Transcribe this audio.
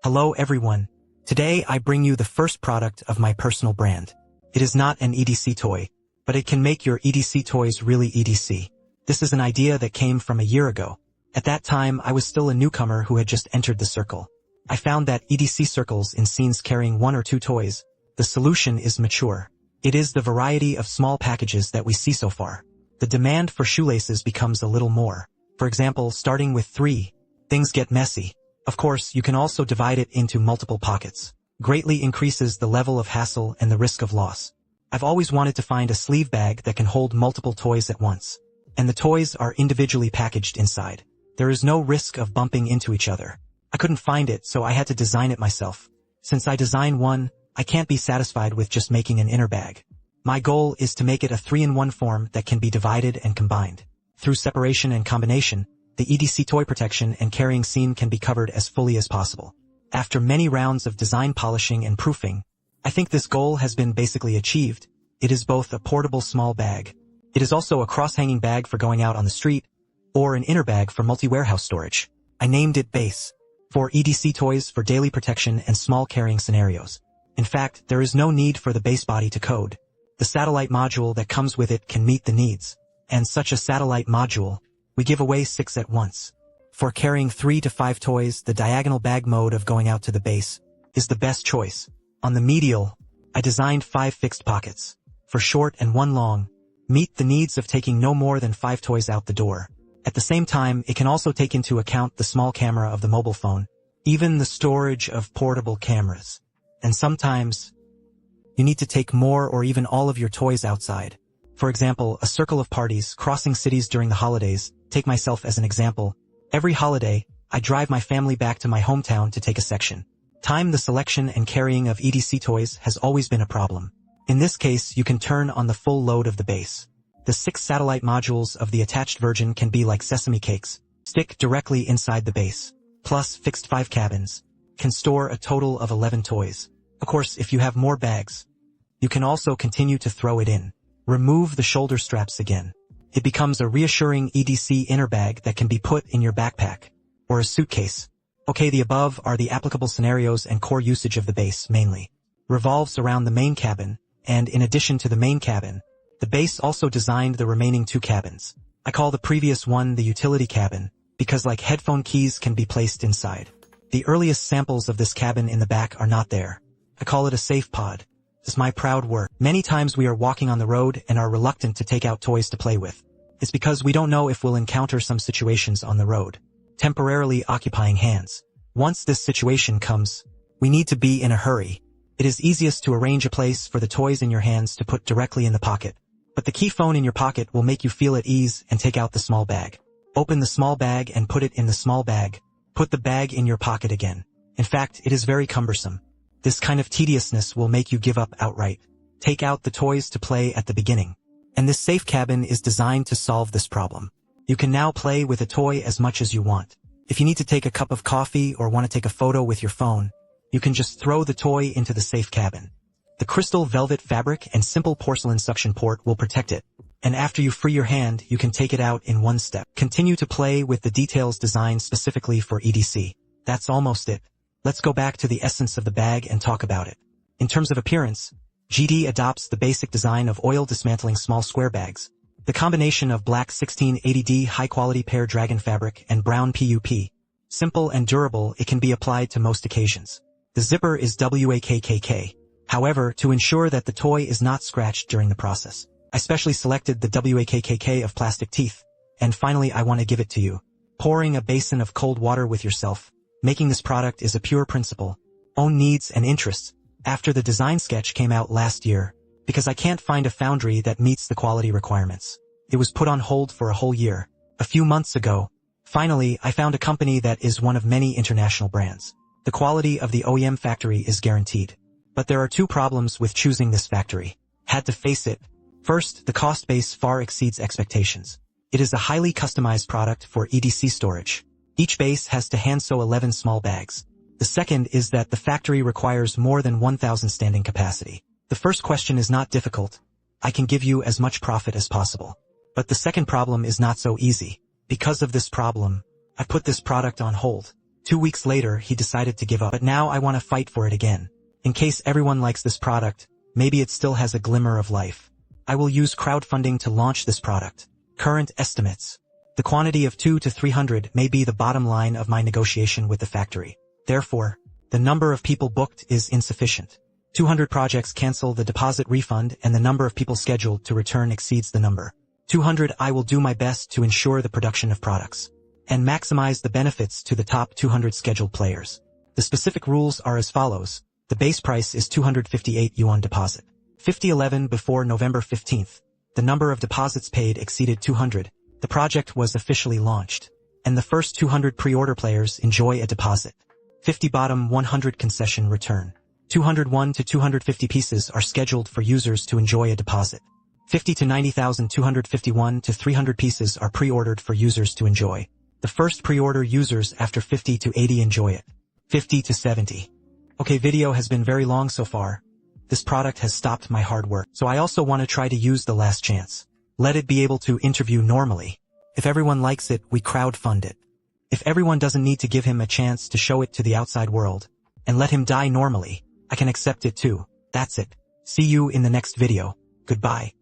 Hello everyone. Today I bring you the first product of my personal brand. It is not an EDC toy, but it can make your EDC toys really EDC. This is an idea that came from a year ago. At that time I was still a newcomer who had just entered the circle. I found that EDC circles in scenes carrying one or two toys. The solution is mature. It is the variety of small packages that we see so far. The demand for shoelaces becomes a little more. For example, starting with 3, things get messy. Of course, you can also divide it into multiple pockets. Greatly increases the level of hassle and the risk of loss. I've always wanted to find a sleeve bag that can hold multiple toys at once. And the toys are individually packaged inside. There is no risk of bumping into each other. I couldn't find it, so I had to design it myself. Since I design one, I can't be satisfied with just making an inner bag. My goal is to make it a 3-in-1 form that can be divided and combined. Through separation and combination, the EDC toy protection and carrying scene can be covered as fully as possible. After many rounds of design polishing and proofing, I think this goal has been basically achieved. It is both a portable small bag. It is also a cross-hanging bag for going out on the street, or an inner bag for multi-warehouse storage. I named it Base, for EDC toys for daily protection and small carrying scenarios. In fact, there is no need for the base body to code. The satellite module that comes with it can meet the needs. And such a satellite module, we give away 6 at once. For carrying 3 to 5 toys, the diagonal bag mode of going out to the base is the best choice. On the medial, I designed 5 fixed pockets. For short and 1 long, meet the needs of taking no more than 5 toys out the door. At the same time, it can also take into account the small camera of the mobile phone, even the storage of portable cameras. And sometimes, you need to take more or even all of your toys outside. For example, a circle of parties crossing cities during the holidays. Take myself as an example. Every holiday, I drive my family back to my hometown to take a section. The selection and carrying of EDC toys has always been a problem. In this case, you can turn on the full load of the base. The 6 satellite modules of the attached version can be like sesame cakes, stick directly inside the base. Plus fixed 5 cabins, can store a total of 11 toys. Of course, if you have more bags, you can also continue to throw it in. Remove the shoulder straps again. It becomes a reassuring EDC inner bag that can be put in your backpack or a suitcase. Okay, the above are the applicable scenarios and core usage of the base mainly revolves around the main cabin, and in addition to the main cabin, the base also designed the remaining 2 cabins. I call the previous one the utility cabin because like headphone keys can be placed inside. The earliest samples of this cabin in the back are not there. I call it a safe pod. This is my proud work. Many times we are walking on the road and are reluctant to take out toys to play with. It's because we don't know if we'll encounter some situations on the road, temporarily occupying hands. Once this situation comes, we need to be in a hurry. It is easiest to arrange a place for the toys in your hands to put directly in the pocket. But the key phone in your pocket will make you feel at ease and take out the small bag. Open the small bag and put it in the small bag. Put the bag in your pocket again. In fact, it is very cumbersome. This kind of tediousness will make you give up outright. Take out the toys to play at the beginning. And this safe cabin is designed to solve this problem. You can now play with a toy as much as you want. If you need to take a cup of coffee or want to take a photo with your phone, you can just throw the toy into the safe cabin. The crystal velvet fabric and simple porcelain suction port will protect it. And after you free your hand, you can take it out in one step. Continue to play with the details designed specifically for EDC. That's almost it. Let's go back to the essence of the bag and talk about it. In terms of appearance, GD adopts the basic design of oil dismantling small square bags. The combination of black 1680D high-quality pear dragon fabric and brown PUP. Simple and durable, it can be applied to most occasions. The zipper is WAKKK. However, to ensure that the toy is not scratched during the process, I specially selected the WAKKK of plastic teeth. And finally, I want to give it to you. Pouring a basin of cold water with yourself. Making this product is a pure principle. Own needs and interests. After the design sketch came out last year, because I can't find a foundry that meets the quality requirements. It was put on hold for a whole year. A few months ago, finally, I found a company that is one of many international brands. The quality of the OEM factory is guaranteed. But there are 2 problems with choosing this factory. Had to face it. First, the cost base far exceeds expectations. It is a highly customized product for EDC storage. Each base has to hand sew 11 small bags. The second is that the factory requires more than 1,000 standing capacity. The first question is not difficult. I can give you as much profit as possible. But the second problem is not so easy. Because of this problem, I put this product on hold. 2 weeks later, he decided to give up. But now I want to fight for it again. In case everyone likes this product, maybe it still has a glimmer of life. I will use crowdfunding to launch this product. Current estimates. The quantity of 2 to 300 may be the bottom line of my negotiation with the factory. Therefore, the number of people booked is insufficient. 200 projects cancel the deposit refund and the number of people scheduled to return exceeds the number. 200 I will do my best to ensure the production of products and maximize the benefits to the top 200 scheduled players. The specific rules are as follows. The base price is 258 yuan deposit. 5011 before November 15th. The number of deposits paid exceeded 200. The project was officially launched, and the first 200 pre-order players enjoy a deposit. 50 bottom 100 concession return. 201 to 250 pieces are scheduled for users to enjoy a deposit. 50 to 90,251 to 300 pieces are pre-ordered for users to enjoy. The first pre-order users after 50 to 80 enjoy it. 50 to 70. Okay, video has been very long so far. This product has stopped my hard work, so I also want to try to use the last chance. Let it be able to interview normally. If everyone likes it, we crowdfund it. If everyone doesn't need to give him a chance to show it to the outside world, and let him die normally, I can accept it too. That's it. See you in the next video. Goodbye.